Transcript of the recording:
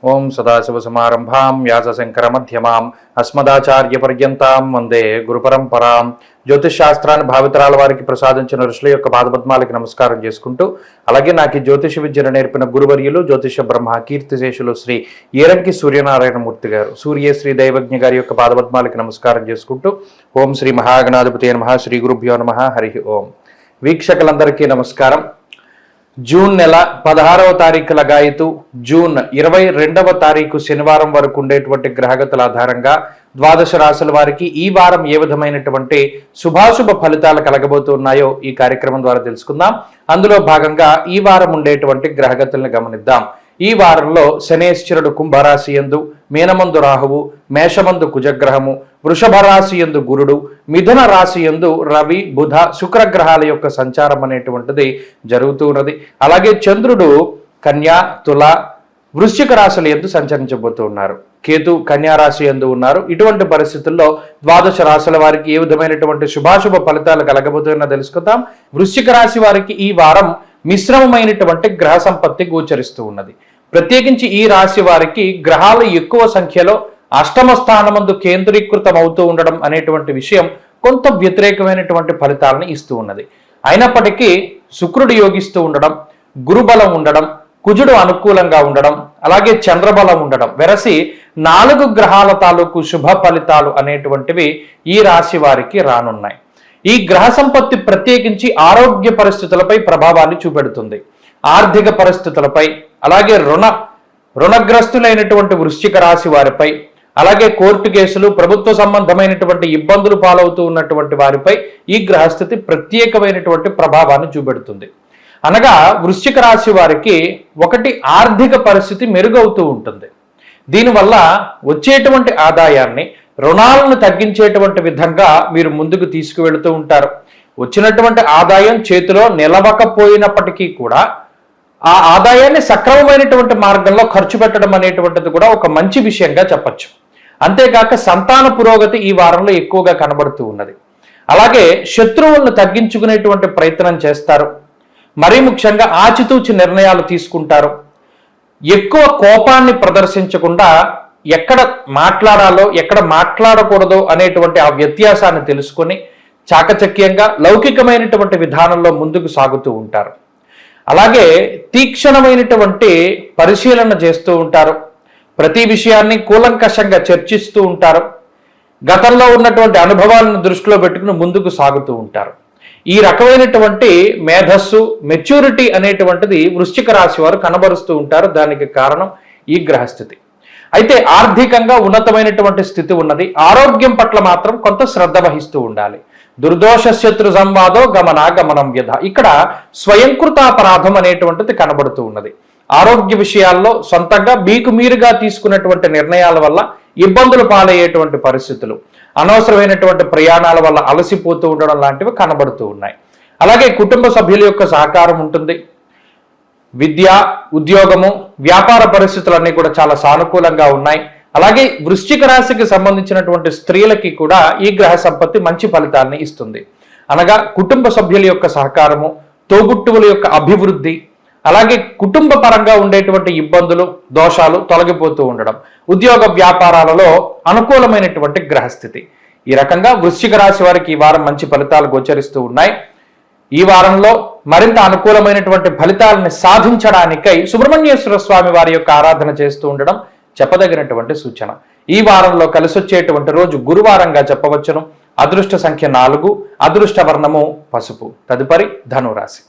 ఓం సదాశివసమారంభాం వ్యాసశంకరమధ్యమాం అస్మదాచార్యపర్యంతాం వందే గురుపరంపరాం. జ్యోతిష్ శాస్త్రాన్ని భావితరాల వారికి ప్రసాదించిన ఋషుల యొక్క పాదపద్మాలకి నమస్కారం చేసుకుంటూ, అలాగే నాకు జ్యోతిష విద్యను నేర్పిన గురువర్యులు జ్యోతిష బ్రహ్మ కీర్తిశేషులు శ్రీ ఈరంకి సూర్యనారాయణమూర్తి గారు, సూర్యశ్రీ దైవజ్ఞ గారి యొక్క పాదపద్మాలకి నమస్కారం చేసుకుంటూ, ఓం శ్రీ మహాగణాధిపతి నమః, శ్రీ గురుభ్యో నమః, హరి ఓం. వీక్షకులందరికీ నమస్కారం. జూన్ నెల 16వ తారీఖు లగాయతు జూన్ 22వ తారీఖు శనివారం వరకు ఉండేటువంటి గ్రహగతుల ఆధారంగా ద్వాదశ రాశుల వారికి ఈ వారం ఏ విధమైనటువంటి శుభాశుభ ఫలితాలు కలగబోతున్నాయో ఈ కార్యక్రమం ద్వారా తెలుసుకుందాం. అందులో భాగంగా ఈ వారం ఉండేటువంటి గ్రహగతులను గమనిద్దాం. ఈ వారంలో శనేశ్వరుడు కుంభరాశి యందు, మీనమందు రాహువు, మేషమందు కుజగ్రహము, వృషభ రాశి యందు గురుడు, మిథున రాశి యందు రవి, బుధ, శుక్రగ్రహాల యొక్క సంచారం అనేటువంటిది జరుగుతూ ఉన్నది. అలాగే చంద్రుడు కన్యా, తుల, వృశ్చిక రాశుల యందు సంచరించబోతూ ఉన్నారు. కేతు కన్యా రాశి యందు ఉన్నారు. ఇటువంటి పరిస్థితుల్లో ద్వాదశ రాశుల వారికి ఏ విధమైనటువంటి శుభాశుభ ఫలితాలు కలగబోతున్నా తెలుసుకుందాం. వృశ్చిక రాశి వారికి ఈ వారం మిశ్రమమైనటువంటి గ్రహ సంపత్తి గోచరిస్తూ ఉన్నది. ప్రత్యేకించి ఈ రాశి వారికి గ్రహాలు ఎక్కువ సంఖ్యలో అష్టమ స్థానమందు కేంద్రీకృతం అవుతూ ఉండడం అనేటువంటి విషయం కొంత వ్యతిరేకమైనటువంటి ఫలితాలను ఇస్తూ ఉన్నది. అయినప్పటికీ శుక్రుడు యోగిస్తూ ఉండడం, గురుబలం ఉండడం, కుజుడు అనుకూలంగా ఉండడం, అలాగే చంద్రబలం ఉండడం వెరసి 4 గ్రహాల తాలూకు శుభ ఫలితాలు అనేటువంటివి ఈ రాశి వారికి రానున్నాయి. ఈ గ్రహ సంపత్తి ప్రత్యేకించి ఆరోగ్య పరిస్థితులపై ప్రభావాన్ని చూపెడుతుంది. ఆర్థిక పరిస్థితులపై, అలాగే రుణగ్రస్తులైనటువంటి వృశ్చిక రాశి వారిపై, అలాగే కోర్టు కేసులు, ప్రభుత్వ సంబంధమైనటువంటి ఇబ్బందులు పాలవుతూ ఉన్నటువంటి వారిపై ఈ గ్రహస్థితి ప్రత్యేకమైనటువంటి ప్రభావాన్ని చూపెడుతుంది. అనగా వృశ్చిక రాశి వారికి ఒకటి ఆర్థిక పరిస్థితి మెరుగవుతూ ఉంటుంది. దీనివల్ల వచ్చేటువంటి ఆదాయాన్ని రుణాలను తగ్గించేటువంటి విధంగా మీరు ముందుకు తీసుకువెళుతూ ఉంటారు. వచ్చినటువంటి ఆదాయం చేతిలో నిలవకపోయినప్పటికీ కూడా ఆ ఆదాయాన్ని సక్రమమైనటువంటి మార్గంలో ఖర్చు పెట్టడం అనేటువంటిది కూడా ఒక మంచి విషయంగా చెప్పచ్చు. అంతేకాక సంతాన పురోగతి ఈ వారంలో ఎక్కువగా కనబడుతూ ఉన్నది. అలాగే శత్రువులను తగ్గించుకునేటువంటి ప్రయత్నం చేస్తారు. మరీ ముఖ్యంగా ఆచితూచి నిర్ణయాలు తీసుకుంటారు. ఎక్కువ కోపాన్ని ప్రదర్శించకుండా ఎక్కడ మాట్లాడాలో ఎక్కడ మాట్లాడకూడదో అనేటువంటి ఆ వ్యత్యాసాన్ని తెలుసుకొని చాకచక్యంగా లౌకికమైనటువంటి విధానంలో ముందుకు సాగుతూ ఉంటారు. అలాగే తీక్షణమైనటువంటి పరిశీలన చేస్తూ ఉంటారు. ప్రతి విషయాన్ని కూలంకషంగా చర్చిస్తూ ఉంటారు. గతంలో ఉన్నటువంటి అనుభవాలను దృష్టిలో పెట్టుకుని ముందుకు సాగుతూ ఉంటారు. ఈ రకమైనటువంటి మేధస్సు, మెచ్యూరిటీ అనేటువంటిది వృశ్చిక రాశి వారు కనబరుస్తూ ఉంటారు. దానికి కారణం ఈ గ్రహస్థితి. అయితే ఆర్థికంగా ఉన్నతమైనటువంటి స్థితి ఉన్నది. ఆరోగ్యం పట్ల మాత్రం కొంత శ్రద్ధ వహిస్తూ ఉండాలి. దుర్దోష శత్రు సంవాదో గమనాగమనం వ్యధ. ఇక్కడ స్వయంకృతాపరాధం అనేటువంటిది కనబడుతూ ఉన్నది. ఆరోగ్య విషయాల్లో సొంతంగా మీకు మీరుగా తీసుకున్నటువంటి నిర్ణయాల వల్ల ఇబ్బందులు పాలయ్యేటువంటి పరిస్థితులు, అనవసరమైనటువంటి ప్రయాణాల వల్ల అలసిపోతూ ఉండడం లాంటివి కనబడుతూ ఉన్నాయి. అలాగే కుటుంబ సభ్యుల యొక్క సహకారం ఉంటుంది. విద్య, ఉద్యోగము, వ్యాపార పరిస్థితులన్నీ కూడా చాలా సానుకూలంగా ఉన్నాయి. అలాగే వృశ్చిక రాశికి సంబంధించినటువంటి స్త్రీలకి కూడా ఈ గ్రహ సంపత్తి మంచి ఫలితాన్ని ఇస్తుంది. అనగా కుటుంబ సభ్యుల యొక్క సహకారము, తోబుట్టువుల యొక్క అభివృద్ధి, అలాగే కుటుంబ పరంగా ఉండేటువంటి ఇబ్బందులు, దోషాలు తొలగిపోతూ ఉండడం, ఉద్యోగ వ్యాపారాలలో అనుకూలమైనటువంటి గ్రహస్థితి. ఈ రకంగా వృశ్చిక రాశి వారికి ఈ వారం మంచి ఫలితాలు గోచరిస్తూ ఉన్నాయి. ఈ వారంలో మరింత అనుకూలమైనటువంటి ఫలితాలను సాధించడానికై సుబ్రహ్మణ్యేశ్వర స్వామి వారి యొక్క ఆరాధన చేస్తూ ఉండడం చెప్పదగినటువంటి సూచన. ఈ వారంలో కలిసొచ్చేటువంటి రోజు గురువారంగా చెప్పవచ్చును. అదృష్ట సంఖ్య 4, అదృష్ట వర్ణము పసుపు. తదుపరి ధనురాశి.